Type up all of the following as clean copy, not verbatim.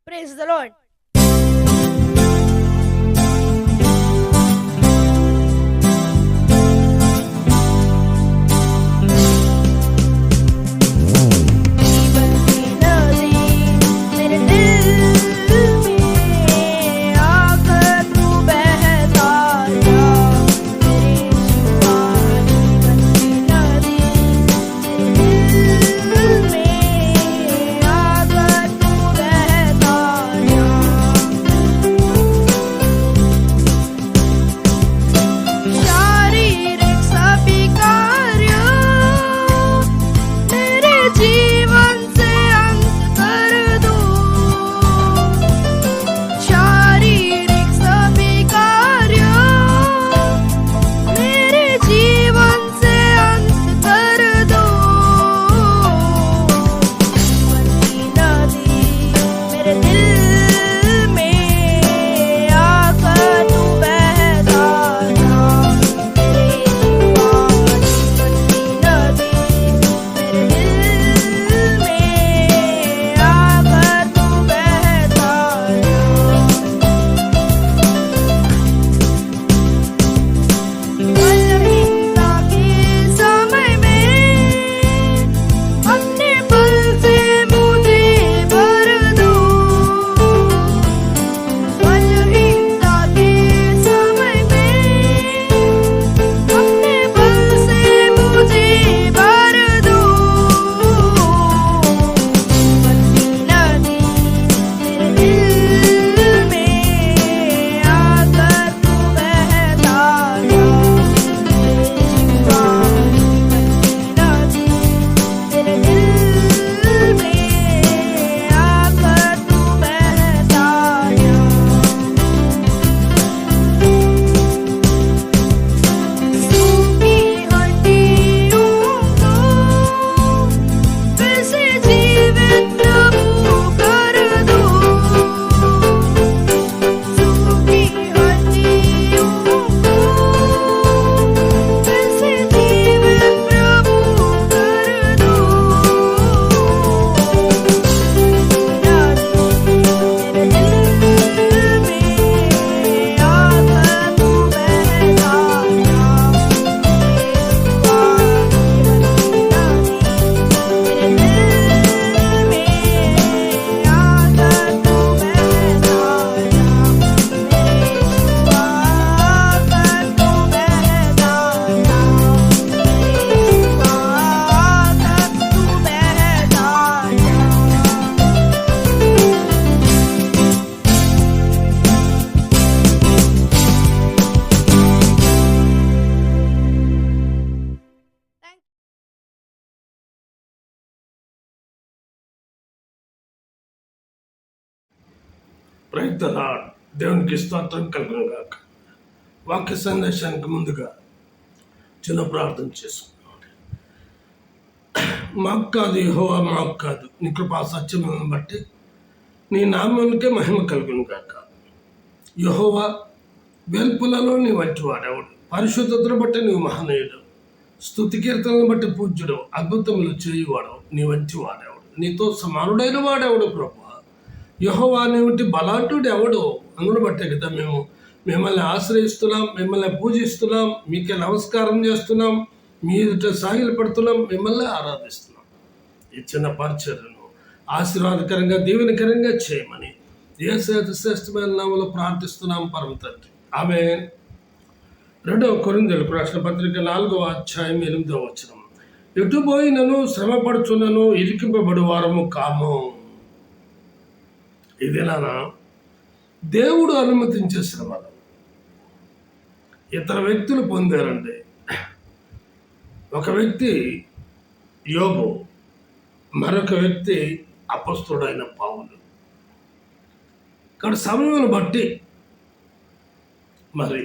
Praise the Lord. Praise the Lord. దేవునికి స్తోత్రం కలుగును గాక. వాక్య సందేశానికి ముందుగా చిన్న ప్రార్థన చేసుకున్నాం. మాకు కాదు యెహోవా, మాకు కాదు, నీ కృపా సత్యములను బట్టి నీ నామానికే మహిమ కలుగును గాక. యెహోవా, వెల్పులలో నీ వంటి వాడెవడు, పరిశుద్ధతను బట్టి నీవు మహనీయుడు, స్తుతి కీర్తనలను బట్టి పూజ్యుడు, అద్భుతములు చేయువాడవు, నీ వంటి వాడెవడు, నీతో సమానుడైన వాడెవడు ప్రభు. యెహోవా నీ వంటి బలాఢ్యుడు ఎవడు, అందును బట్టే కదా మేము మిమ్మల్ని ఆశ్రయిస్తున్నాం, మిమ్మల్ని పూజిస్తున్నాం, మీకే నమస్కారం చేస్తున్నాం, మీ ఎదుట సాగిలు పడుతున్నాం, మిమ్మల్ని ఆరాధిస్తున్నాం. ఈ చిన్న పరిచర్యను ఆశీర్వాదకరంగా దీవెనకరంగా చేయమని యేసు శ్రేష్టమైన నామములో ప్రార్థిస్తున్నాం పరమ తండ్రి, ఆమేన్. 2 కొరింథీయులకు రాసిన పత్రిక 4వ అధ్యాయం 8వ వచనం. ఎటు పోయినను శ్రమపడుచున్నను ఇరికింపబడు వారము కాము. ఇదేనా దేవుడు అనుమతించే శ్రమలు ఇతర వ్యక్తులు పొందారండి. ఒక వ్యక్తి యోబు, మరొక వ్యక్తి అపొస్తలుడైన పౌలు. ఇక్కడ సమయం బట్టి మరి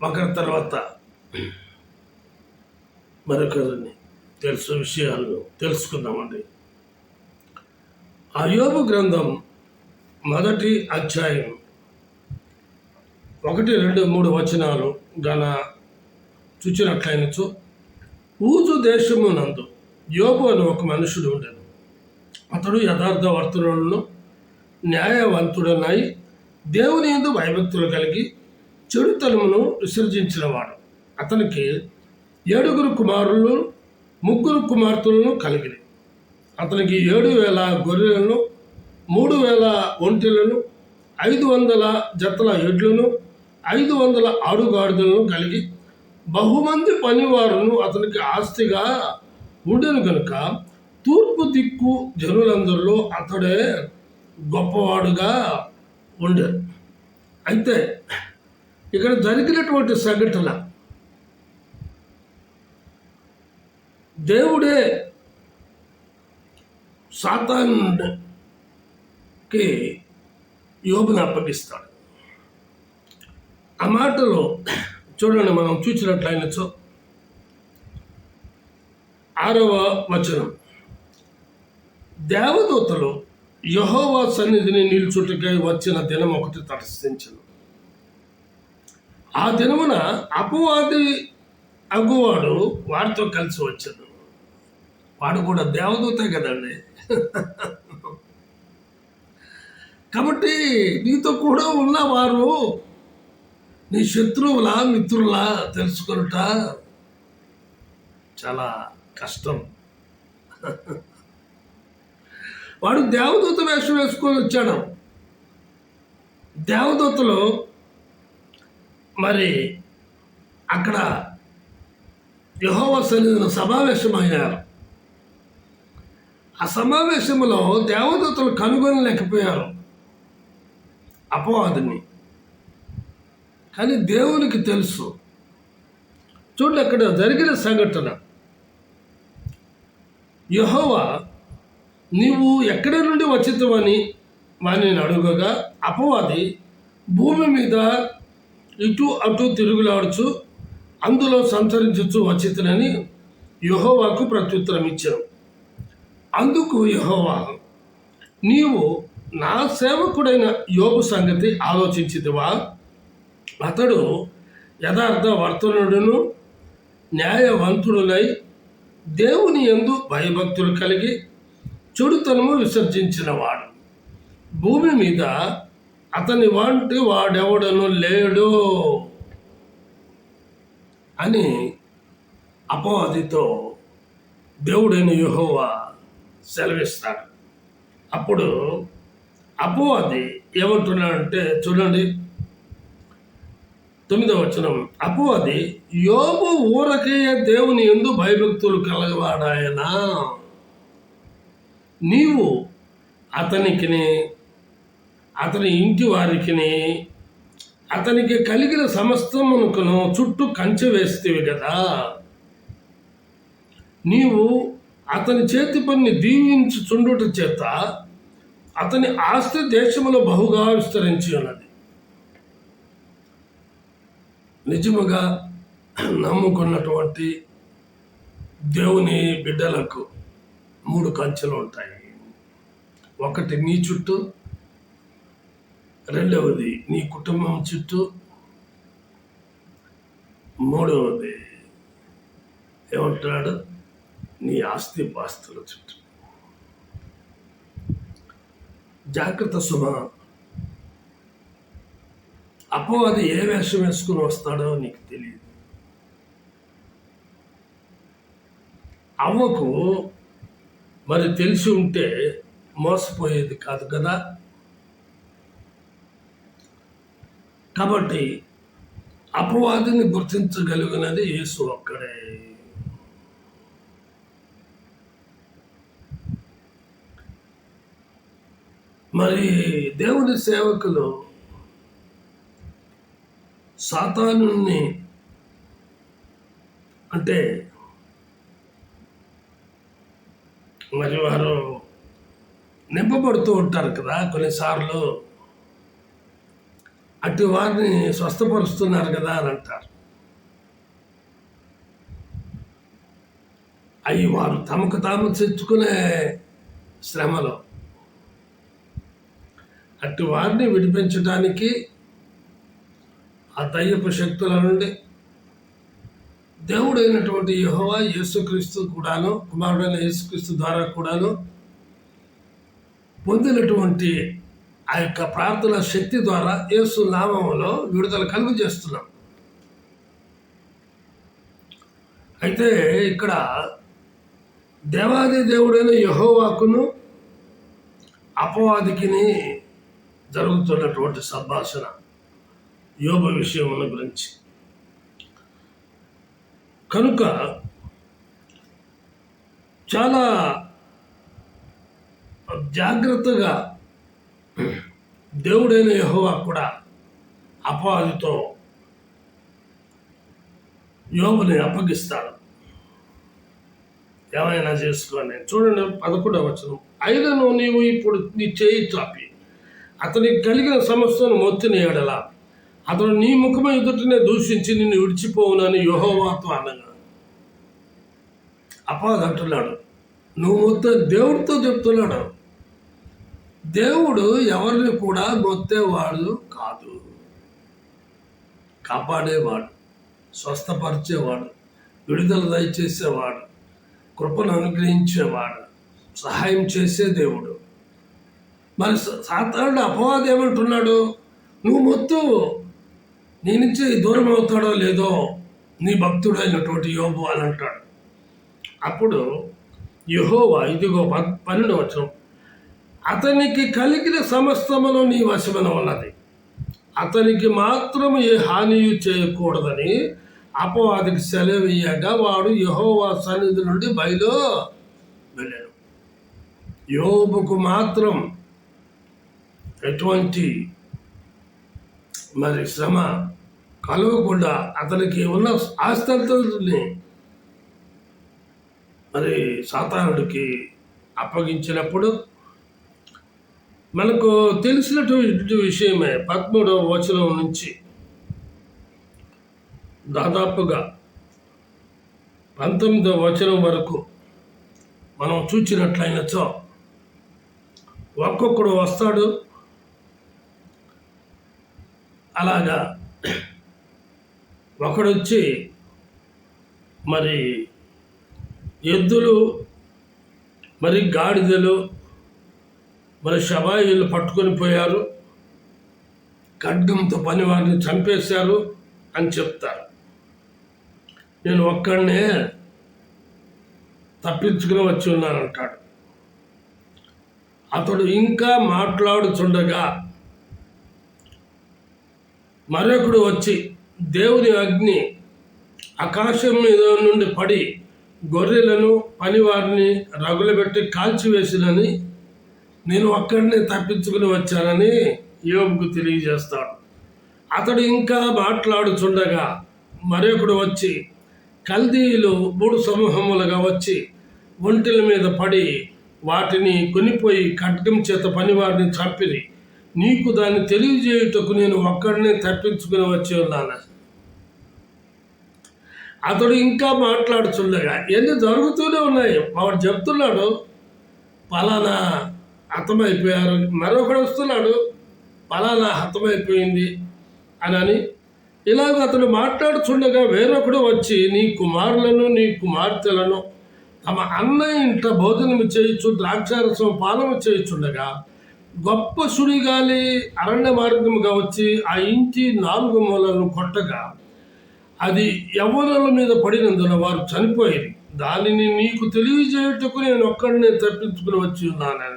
ఒకరి తర్వాత మరొకరిని విషయాలను తెలుసుకుందామండి. ఆ యోబు గ్రంథం 1వ అధ్యాయం 1, 2, 3 వచనాలు గన చూచినట్లయినచో, ఊజు దేశమునందు యోబు అని ఒక మనుషుడు ఉండేది. అతడు యథార్థవర్తనులను న్యాయవంతుడనై దేవుని యందు భయభక్తులు కలిగి చెడుతనమును విసర్జించినవాడు. అతనికి 7 కుమారులు 3 కుమార్తెలను కలిగిరి. అతనికి 7,000 గొర్రెలను 3,000 ఒంటెలను 500 జతల ఎడ్లను 500 ఆడుగాడిదలను కలిగి బహుమంది పనివారును అతనికి ఆస్తిగా ఉండెను కనుక తూర్పు దిక్కు జనులందరిలో అతడే గొప్పవాడుగా ఉండేది. అయితే ఇక్కడ జరిగినటువంటి సంఘటన దేవుడే సాతానుకి యోబుని అప్పగిస్తాడు. ఆ మాటలో చూడండి, మనం చూసినట్లయినచో 6వ వచనం, దేవదూతలు యెహోవా సన్నిధిని నిలుచుటకై వచ్చిన దినం ఒకటి తటస్థించను. ఆ దినమున అపవాది అగువాడు వాడితో కలిసి వచ్చాడు. వాడు కూడా దేవదూతే కదండి. కాబట్టి నీతో కూడా ఉన్నవారు నీ శత్రువులా మిత్రులా తెలుసుకొనుట చాలా కష్టం. వాడు దేవదూత వేషం వేసుకొని వచ్చాడు. దేవదూతలు మరి అక్కడ యెహోవా సన్నిధిలో సమావేశమయ్యారు. ఆ సమావేశంలో దేవదూతలు కనుగొనలేకపోయారు అపవాదిని. కానీ దేవునికి తెలుసు. చూడండి, అక్కడ జరిగిన సంఘటన, యెహోవా నీవు ఎక్కడి నుండి వచ్చితవని వారిని అడుగగా అపవాది భూమి మీద ఇటు అటు తిరుగులాడుచు అందులో సంచరించు వచ్చితనని యెహోవాకు ప్రత్యుత్తరం ఇచ్చాను. అందుకు యెహోవా, నీవు నా సేవకుడైన యోబు సంగతి ఆలోచించితివా? అతడు యథార్థ వర్తనుడును న్యాయవంతుడునై దేవుని యందు భయభక్తులు కలిగి చెడుతనము విసర్జించినవాడు. భూమి మీద అతని వంటి వాడెవడను లేడు అని అపవాదితో దేవుడైన యెహోవా సెలవిస్తాడు. అప్పుడు అపవాది ఏమంటున్నాడంటే, చూడండి 9వ వచనం, అపవాది యోబు ఊరకే దేవుని యందు భయభక్తులు కలగవాడాయనా, నీవు అతనికిని అతని ఇంటి వారికిని అతనికి కలిగిన సమస్తమునకును చుట్టూ కంచె వేస్తేవి కదా. నీవు అతని చేతి పని దీవించుచుండుట చేత అతని ఆస్తి దేశములో బహుగా విస్తరించి ఉన్నది. నిజముగా నమ్ముకున్నటువంటి దేవుని బిడ్డలకు 3 కంచెలు ఉంటాయి. ఒకటి నీ చుట్టూ, రెండవది నీ కుటుంబం చుట్టూ, మూడవది ఏమంటున్నాడు, నీ ఆస్తి పాస్తుల చుట్టూ. జాగ్రత్త సుమ, అపవాది ఏ వేషం వేసుకుని వస్తాడో నీకు తెలియదు. అవ్వకు మరి తెలిసి ఉంటే మోసపోయేది కాదు కదా. కాబట్టి అపవాదిని గుర్తించగలిగినది యేసు ఒక్కడే. మరి దేవుని సేవకులు సాతానుని అంటే మరి వారు నింపబడుతూ ఉంటారు కదా కొన్నిసార్లు, అటు వారిని స్వస్థపరుస్తున్నారు కదా అని అంటారు. అవి వారు తమకు తాము తెచ్చుకునే శ్రమలో అటు వారిని విడిపించడానికి ఆ దయ్యపు శక్తుల నుండి దేవుడైనటువంటి యెహోవా యేసుక్రీస్తు కూడాను, కుమారుడైన యేసుక్రీస్తు ద్వారా కూడాను పొందినటువంటి ఆ యొక్క ప్రార్థన శక్తి ద్వారా యేసు నామములో విడుదల కలుగు చేస్తున్నాం. అయితే ఇక్కడ దేవాది దేవుడైన యెహోవాకును అపవాదికిని జరుగుతున్నటువంటి సంభాషణ యోబు విషయముల గురించి. కనుక చాలా జాగ్రత్తగా దేవుడైన యెహోవా కూడా అపవాదితో యోబుని అప్పగిస్తాడు. ఏమైనా చేసుకోని. చూడండి 11వ వచనం. అయినను నీవు ఇప్పుడు నీ చేయి చాపి అతనికి కలిగిన సమస్యను మొత్తిన ఎడల అతడు నీ ముఖము ఎదుటనే దూషించి నిన్ను విడిచిపోవునని యెహోవాతో అనగా, అపవాది అంటున్నాడు, నువ్వు మొత్తం దేవుడితో చెప్తున్నాడు. దేవుడు ఎవరిని కూడా మొత్తేవాడు కాదు, కాపాడేవాడు, స్వస్థపరిచేవాడు, విడుదల దయచేసేవాడు, కృపను అనుగ్రహించేవాడు, సహాయం చేసే దేవుడు. మరి సాతానుడు అపవాది ఏమంటున్నాడు, నువ్వు మొత్తం నీ నుంచి దూరం అవుతాడో లేదో నీ భక్తుడైనటువంటి యోబు అని అంటాడు. అప్పుడు యెహోవా ఇదిగో 12వ వచనం, అతనికి కలిగిన సమస్తమును నీ వశమున ఉన్నది, అతనికి మాత్రం ఏ హానియు చేయకూడదని అపవాదికి సెలవీయగా వాడు యెహోవా సన్నిధి నుండి బయలు వెళ్ళాడు. యోబుకు మాత్రం ఎటువంటి మరి శ్రమ కలగకుండా అతనికి ఉన్న ఆస్తంతుల్ని మరి సాతానుడికి అప్పగించినప్పుడు మనకు తెలిసినటువంటి విషయమే. 13వ వచనం నుంచి దాదాపుగా 19వ వచనం వరకు మనం చూచినట్లయినచో ఒక్కొక్కడు వస్తాడు. అలాగా ఒకడొచ్చి మరి ఎద్దులు, మరి గాడిదలు, మరి షబాయిలు పట్టుకొని పోయారు, ఖడ్గంతో పని వారిని చంపేశారు అని చెప్తారు. నేను ఒక్కడనే తప్పించుకుని వచ్చి ఉన్నానంటాడు. అతడు ఇంకా మాట్లాడుచుండగా మరొకడు వచ్చి దేవుని అగ్ని ఆకాశం మీద నుండి పడి గొర్రెలను పనివారిని రగులబెట్టి కాల్చివేసినని నేను ఒక్కడిని తప్పించుకుని వచ్చానని యోబుకు తెలియజేస్తాడు. అతడు ఇంకా మాట్లాడుచుండగా మరొకడు వచ్చి కల్దీయులు 3 సమూహములుగా వచ్చి ఒంటెల మీద పడి వాటిని కొనిపోయి ఖడ్గం చేత పనివారిని చంపిరి, నీకు దాన్ని తెలియజేయుటకు నేను ఒక్కడిని తప్పించుకుని వచ్చి ఉన్నాను. అతడు ఇంకా మాట్లాడుచుండగా ఎన్ని జరుగుతూనే ఉన్నాయి. వాడు చెప్తున్నాడు పలానా హతమైపోయారు, మరొకడు వస్తున్నాడు పలానా హతమైపోయింది అని. ఇలాగ అతడు మాట్లాడుచుండగా వేరొకడు వచ్చి నీ కుమారులను నీ కుమార్తెలను తమ అన్న ఇంట భోజనము చేయొచ్చు, ద్రాక్షారసం పానము చేయుచుండగా గొప్ప సుడిగాలి అరణ్య మార్గముగా వచ్చి ఆ ఇంటి 4 మూలలను కొట్టగా అది యవ్వనుల మీద పడినందున వారు చనిపోయేది. దానిని నీకు తెలియజేయుటకు నేను ఒక్కడినే తప్పించుకుని వచ్చి ఉన్నాను.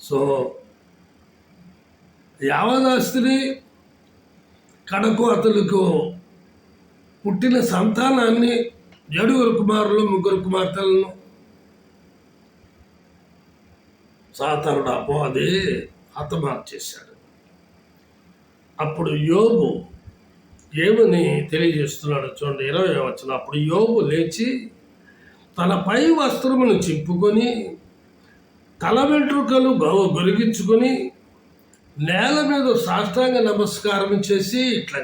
సో యావదాస్తిని కడకు అతనికి పుట్టిన సంతానాన్ని 7 కుమారులు 3 కుమార్తెలను సాతానుడు అపవాది హతమార్చేశాడు. అప్పుడు యోబు ఏమని తెలియజేస్తున్నాడు చూడండి 20వ వచనం. అప్పుడు యోబు లేచి తన పై వస్త్రమును చింపుకొని తల వెంట్రుకలు గొరిగించుకొని నేల మీద సాష్టాంగ నమస్కారం చేసి ఇట్లా,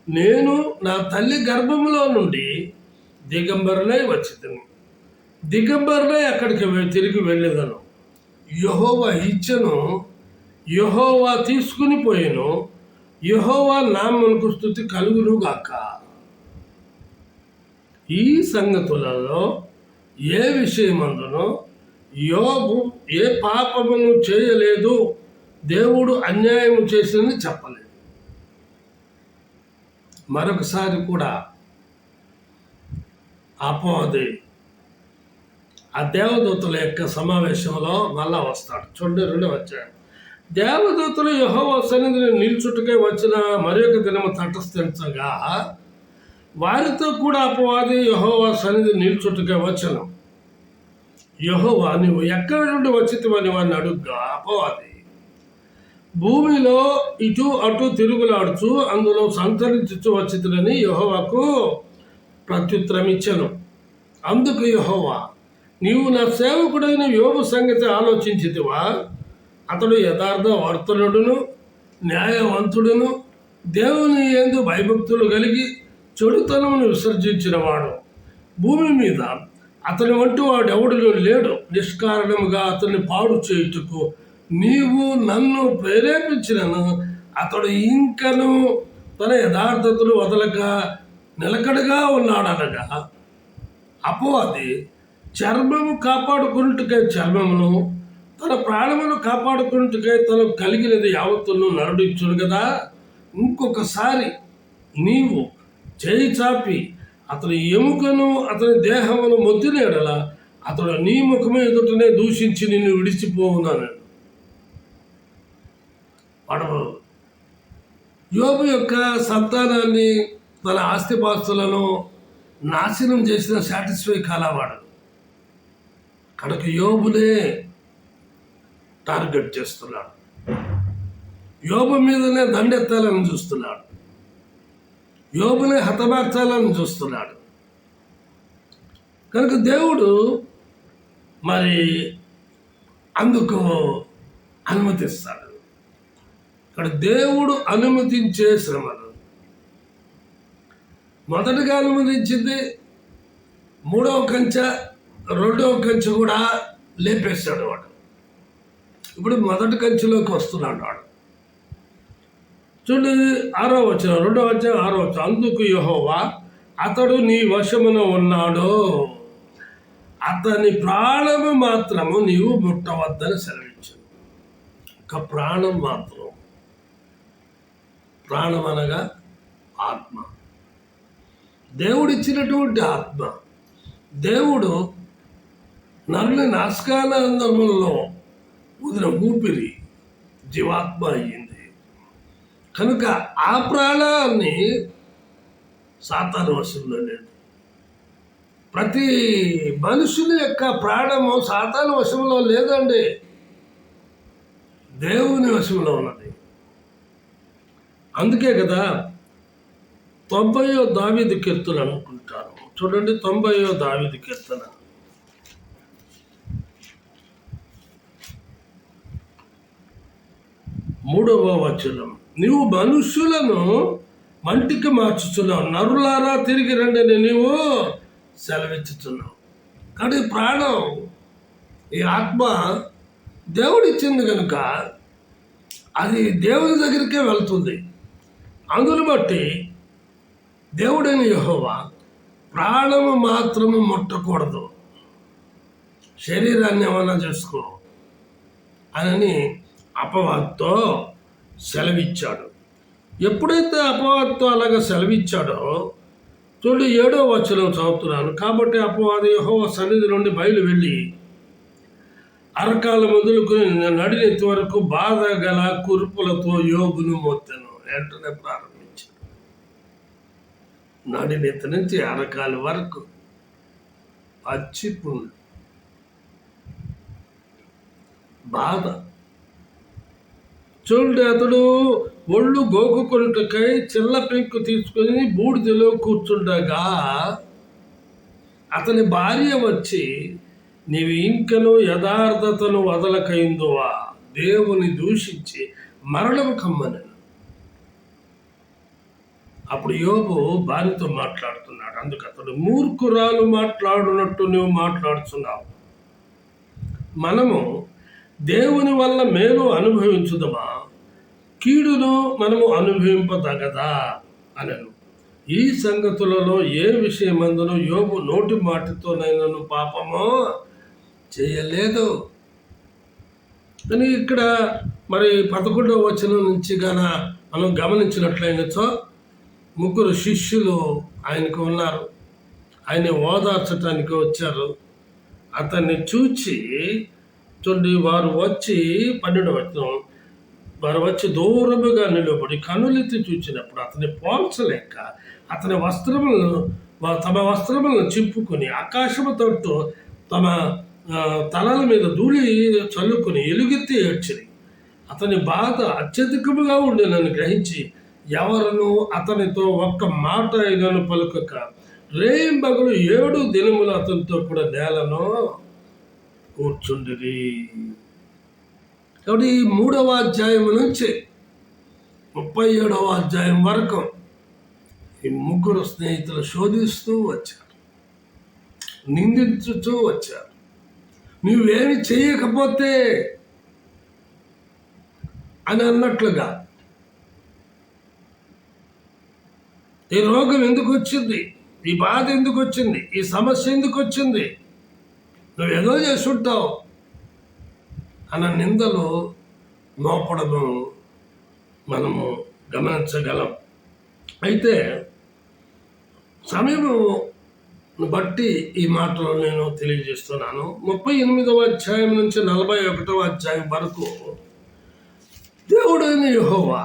నేను నా తల్లి గర్భంలో నుండి దిగంబరులై వచ్చింది, దిగంబరులై అక్కడికి తిరిగి వెళ్ళేదను. యెహోవా ఇచ్చెను, యెహోవా తీసుకుని పోయెను, యెహోవా నామమునకు స్తుతి కలుగును గాక. ఈ సంగతులలో ఏ విషయమందునో యోబు ఏ పాపమును చేయలేదు, దేవుడు అన్యాయం చేసిందని చెప్పలేదు. మరొకసారి కూడా అపవాది ఆ దేవదూతల యొక్క సమావేశంలో మళ్ళా వస్తాడు. చూడండి 2వ అధ్యాయం. దేవదూతలు యెహోవా సన్నిధిని నిల్చుటకే వచ్చిన మరొక దినము తటస్థించగా వారితో కూడా అపవాది యెహోవా సన్నిధి నిల్చుటకే వచ్చను. యెహోవా నువ్వు ఎక్కడి నుండి వచ్చితివని వారిని అడుగ్గా అపవాది భూమిలో ఇటు అటు తిరుగులాడుచు అందులో సంచరించుచు వచ్చితులని యెహోవాకు ప్రత్యుత్తరం ఇచ్చెను. అందుకు యెహోవా నీవు నా సేవకుడైన యోబు సంగతి ఆలోచించితివా? అతడు యథార్థ వర్తనుడును న్యాయవంతుడును దేవుని యందు భయభక్తులు కలిగి చెడుతనమును విసర్జించినవాడు. భూమి మీద అతని వంటి వాడు ఎవడులో లేడు. నిష్కారణముగా అతన్ని పాడు చేయుటకు నీవు నన్ను ప్రేరేపించినను అతడు ఇంకను తన యథార్థతలు వదలక నిలకడగా ఉన్నాడనగా అపవాది చర్మము కాపాడుకున్నట్టుకై చర్మమును, తన ప్రాణమును కాపాడుకున్నట్టుకై తనకు కలిగినది యావత్తును నరుడిచ్చును కదా. ఇంకొకసారి నీవు చేయి చాపి అతని ఎముకను అతని దేహమును మొద్దిన ఎడల అతడు నీ ముఖము ఎదుటనే దూషించి నిన్ను విడిచిపోవున్నాను. వాడు యోబు యొక్క సంతానాన్ని తన ఆస్తిపాస్తులను నాశనం చేసిన సాటిస్ఫై కాలవాడు కనుక యోబునే టార్గెట్ చేస్తున్నాడు. యోబు మీదనే దండెత్తాలని చూస్తున్నాడు. యోబునే హతమార్చాలని చూస్తున్నాడు. కనుక దేవుడు మరి అందుకు అనుమతిస్తాడు. ఇక్కడ దేవుడు అనుమతించే శ్రమలు మొదటగా అనుమతించింది 3వ కంచె 2వ కంచె కూడా లేపేస్తాడు వాడు. ఇప్పుడు మొదటి కంచెలోకి వస్తున్నాడు వాడు. చూడండి 6వ వచనం 2వ అధ్యాయం 6వ వచనం. అందుకు యెహోవా అతడు నీ వశమున ఉన్నాడు, అతని ప్రాణము మాత్రము నీవు ముట్టవద్దని సెలవించాను. ఒక ప్రాణం మాత్రం, ప్రాణం అనగా ఆత్మ, దేవుడిచ్చినటువంటి ఆత్మ. దేవుడు నరుని నాశకానందములలో వదిన ఊపిరి జీవాత్మ అయ్యింది. కనుక ఆ ప్రాణాన్ని సాతాను వశంలో లేదు. ప్రతి మనుషుని యొక్క ప్రాణము సాతాను వశంలో లేదండి, దేవుని వశంలో ఉన్నది. అందుకే కదా 90వ దావీదు కీర్తన అనుకుంటాను. చూడండి 90వ దావీదు కీర్తన 3వ వచనం. నీవు మనుషులను మంటికి మార్చుతున్నావు, నరులారా తిరిగి రండి అని నీవు సెలవిచ్చుతున్నావు. కానీ ప్రాణం, ఈ ఆత్మ దేవుడిచ్చింది కనుక అది దేవుని దగ్గరికే వెళ్తుంది. అందును బట్టి దేవుడైన యెహోవా ప్రాణము మాత్రము ముట్టకూడదు, శరీరాన్ని ఏమన్నా చేసుకో అని అపవాదితో సెలవిచ్చాడు. ఎప్పుడైతే అపవాదితో అలాగా సెలవిచ్చాడో చూడు 7వ వచనం చదువుతున్నాను. కాబట్టి అపవాది యెహోవా సన్నిధి నుండి బయలు వెళ్ళి అరకాల మొదలుకొని నడినెత్తి వరకు బాధ గల కురుపులతో యోబును మొత్తెను. వెంటనే ప్రారంభించాడు. నడినెత్తి నుంచి అరకాల వరకు పచ్చిపుండు బాధ. చూడండి, అతడు ఒళ్ళు గోకుకొనుటకై చిల్ల పెంకు తీసుకొని బూడిదలో కూర్చుండగా అతని భార్య వచ్చి నీవు ఇంకను యథార్థతను వదలకైందువా, దేవుని దూషించి మరణము కమ్మనను. అప్పుడు యోబు భార్యతో మాట్లాడుతున్నాడు. అందుకు అతడు మూర్ఖురాలు మాట్లాడునట్టు నువ్వు మాట్లాడుతున్నావు, మనము దేవుని వల్ల మేలు అనుభవించుదమా, కీడును మనము అనుభవింపదగదా అనను. ఈ సంగతులలో ఏ విషయమందును యోబు నోటి మాటతోనైనను పాపమో చేయలేదు. కానీ ఇక్కడ మరి 11వ వచనం నుంచి మనం గమనించినట్లయినచో ముగ్గురు శిష్యులు ఆయనకు ఉన్నారు. ఆయన ఓదార్చటానికి వచ్చారు. అతన్ని చూచి చూడండి, వారు వచ్చి 12వ వచనం, వారు వచ్చి దూరముగా నిలబడి కనులెత్తి చూచినప్పుడు అతన్ని పోల్చలేక అతని తమ వస్త్రములను చింపుకొని ఆకాశము తట్టు తమ తలల మీద ధూళి చల్లుకొని ఎలుగెత్తి ఏడ్చిరి. అతని బాధ అత్యధికముగా ఉండేనని గ్రహించి ఎవరును అతనితో ఒక్క మాట అయినను పలుకక రేయింబగలు 7 దినములు అతనితో కూడా నేలను కూర్చుండిరి. కాబట్టి 3వ అధ్యాయం నుంచి 37వ అధ్యాయం వరకు ఈ ముగ్గురు స్నేహితులు శోధిస్తూ వచ్చారు, నిందించుతూ వచ్చారు. నువ్వేమి చేయకపోతే అని అన్నట్లుగా, ఈ రోగం ఎందుకు వచ్చింది, ఈ బాధ ఎందుకు వచ్చింది, ఈ సమస్య ఎందుకు వచ్చింది, నువ్వేదో చేసుంటావు అన్న నిందలు మోపడము మనము గమనించగలం. అయితే సమయము బట్టి ఈ మాటలు నేను తెలియజేస్తున్నాను. 38వ అధ్యాయం నుంచి 41వ అధ్యాయం వరకు దేవుడైన యెహోవా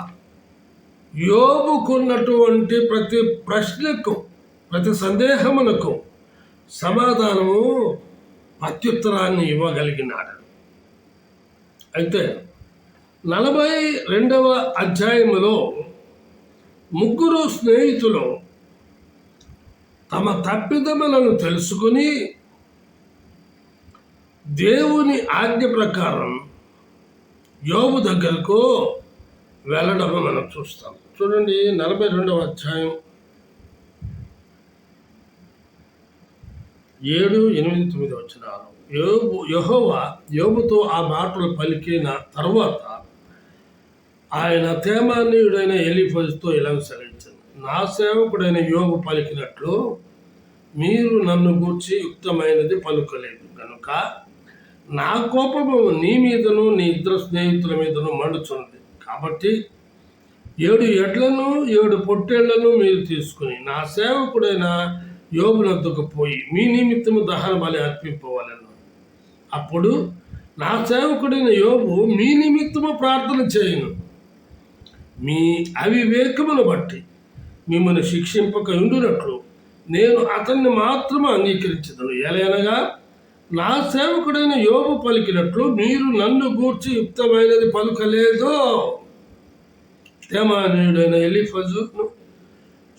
యోబుకున్నటువంటి ప్రతి ప్రశ్నకు, ప్రతి సందేహమునకు సమాధానము, ప్రత్యుత్తరాన్ని ఇవ్వగలిగినాడు. అయితే 42వ అధ్యాయములో ముగ్గురు స్నేహితులు తమ తప్పిదములను తెలుసుకుని దేవుని ఆజ్ఞ ప్రకారం యోబు దగ్గరకు వెళ్ళడం మనం చూస్తాం. చూడండి, 42వ అధ్యాయం 7, 8, 9 వచనాలు. యెహోవా యోబుతో ఆ మాటలు పలికిన తరువాత ఆయన తేమానీయుడైన ఎలీఫజుతో ఇలా సెలవించారు, నా సేవకుడైన యోబు పలికినట్లు మీరు నన్ను గూర్చి యుక్తమైనది పలుకలేదు కనుక నా కోపము నీ మీదను నీ 2 స్నేహితుల మీదను మండుచున్నది. కాబట్టి 7 ఎడ్లను 7 పొట్టేళ్లను మీరు తీసుకుని నా సేవకుడైన యోబునొద్దకు పోయి మీ నిమిత్తము దహన బలి అర్పింపవలెను. అప్పుడు నా సేవకుడైన యోబు మీ నిమిత్తము ప్రార్థన చేయను. మీ అవివేకమును బట్టి మిమ్మల్ని శిక్షింపక ఉండునట్లు నేను అతన్ని మాత్రమే అంగీకరించదను. ఎలాగనగా నా సేవకుడైన యోబు పలికినట్లు మీరు నన్ను గూర్చి యుక్తమైనది పలుకలేదు. తేమానీయుడైన ఎలీఫజును,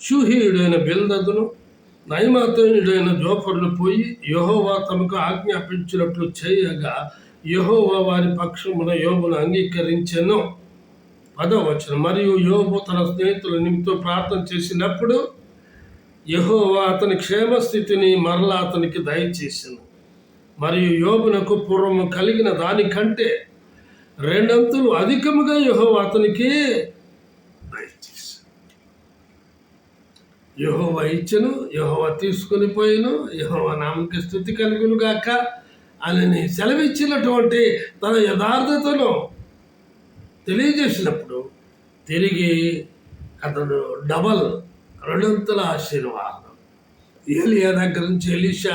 షూహీయుడైన బిల్దదును, నయమాతీయుడైన జోఫరును పోయి యెహోవా తమకు ఆజ్ఞాపించినట్లు చేయగా యెహోవా వారి పక్షమున యోబును అంగీకరించెను. 10వ వచనం, మరియు యోబు తన స్నేహితుల నిమిత్తం ప్రార్థన చేసినప్పుడు యెహోవా అతని క్షేమస్థితిని మరలా అతనికి దయచేసెను. మరియు యోబునకు పూర్వము కలిగిన దానికంటే 2 అంతులు అధికముగా యెహోవా అతనికి దయచేసెను. యెహోవా ఇచ్చెను, యెహోవా తీసుకుని పోయిను, యెహోవా నామముకి స్తుతి కలుగును గాక అని సెలవిచ్చినటువంటి తన యథార్థతను తెలియజేసినప్పుడు తిరిగి అతడు డబల్ 2 అంతుల ఆశీర్వాదం. ఏలియా దగ్గర నుంచి ఎలీషా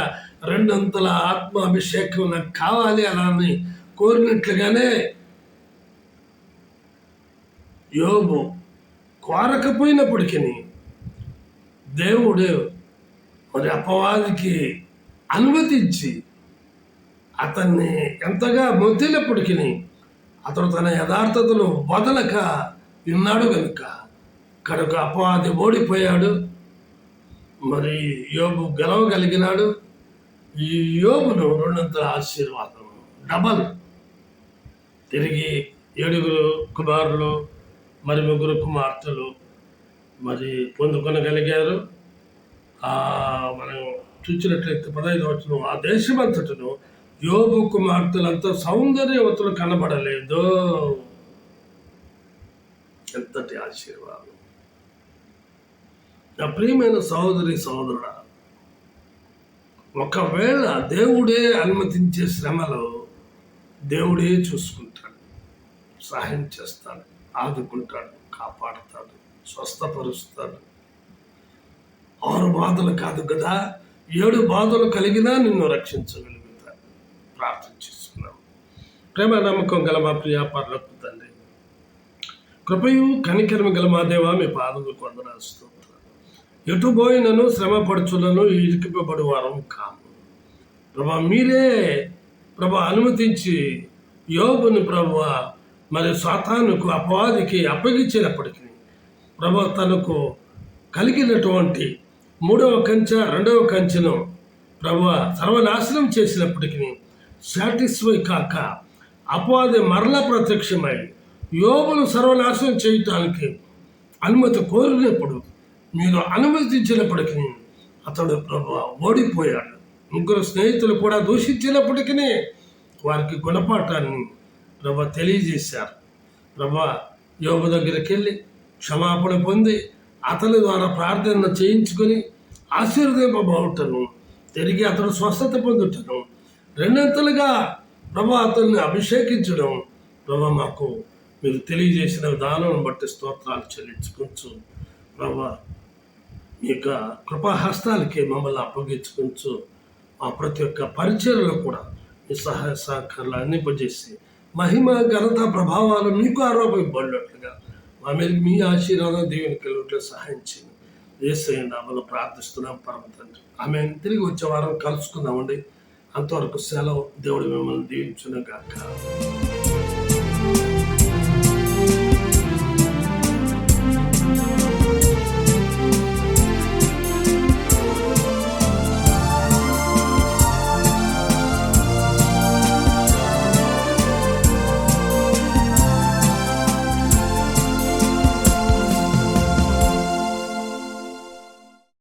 2 అంతుల ఆత్మాభిషేకం నాకు కావాలి అని కోరినట్లుగానే యోబు కోరకపోయినప్పటికీ దేవుడు మరి అపవాదికి అనుమతించి అతన్ని ఎంతగా మొద్దినప్పటికీ అతడు తన యథార్థతను వదలక విన్నాడు కనుక కనుక అపవాది ఓడిపోయాడు. మరి యోబు గెలవగలిగినాడు. ఈ యోబును 2 అంతుల ఆశీర్వాదం డబల్ తిరిగి 7 కుమారులు మరి 3 కుమార్తెలు మరి పొందుకొనగలిగారు. మనం చూసినట్లయితే 15వ వచనం, ఆ దేశమంతటను యోబు కుమార్తెలంతా సౌందర్యవతులు కనబడలేదు. ఎంతటి ఆశీర్వాదం! నా ప్రియమైన సహోదరి సహోదరుడా, ఒకవేళ దేవుడే అనుమతించే శ్రమలో దేవుడే చూసుకుంటాడు, సహాయం చేస్తాడు, ఆదుకుంటాడు, కాపాడుతాడు, స్వస్థపరుస్తాడు. 6 బాధలు కాదు కదా, 7 బాధలు కలిగినా నిన్ను రక్షించగలుగుతాడు. ప్రార్థన చేసుకున్నాం. ప్రేమ నమ్మకం గల మా ప్రియ పరలోకపు తండ్రి, కృపయు కనికరము గల మా దేవా, మీ పాదములు కొందనాలు. ఎటు పోయినను శ్రమ పడుచులను ఇరికిపబడి వారం కాము. ప్రభా, మీరే ప్రభా అనుమతించి యోబుని ప్రభా మరి సాతానుకు అపవాదికి అప్పగించినప్పటికీ ప్రభా తనకు కలిగినటువంటి 3వ కంచె 2వ కంచెను ప్రభా సర్వనాశనం చేసినప్పటికీ సాటిస్ఫై కాక అపవాది మరలా ప్రత్యక్షమై యోబును సర్వనాశనం చేయటానికి అనుమతి కోరినప్పుడు మీరు అనుమతించినప్పటికీ అతడు ప్రభా ఓడిపోయాడు. 3 స్నేహితులు కూడా దూషించినప్పటికీ వారికి గుణపాఠాన్ని ప్రభా తెలియజేశారు. ప్రభా యోబు దగ్గరికి వెళ్ళి క్షమాపణ పొంది అతని ద్వారా ప్రార్థన చేయించుకొని ఆశీర్వదింపబడుటను, తిరిగి అతడు స్వస్థత పొందుటను, 2 ప్రభా అతన్ని అభిషేకించడం ప్రభా మాకు మీరు తెలియజేసిన విధానం బట్టి స్తోత్రాలు చెల్లించుకోవచ్చు. ప్రభా మీ యొక్క కృపాహస్తాలకి మమ్మల్ని అప్పగించుకోవచ్చు. మా ప్రతి ఒక్క పరిచయలో కూడా మీ సహాయ సహకారాలు అందింపజేసి మహిమ ఘనత ప్రభావాలు మీకు ఆరోపింపబడినట్లుగా మా మీద మీ ఆశీర్వాదం దేవుని కలిగినట్లు సహాయం చేయండి. యేసయ్య నామములో ప్రార్థిస్తున్నాం పరమ తండ్రి. ఆమేన్. తిరిగి వచ్చే వారం కలుసుకుందామండి. అంతవరకు సెలవు. దేవుడు మిమ్మల్ని దీవించును గాక.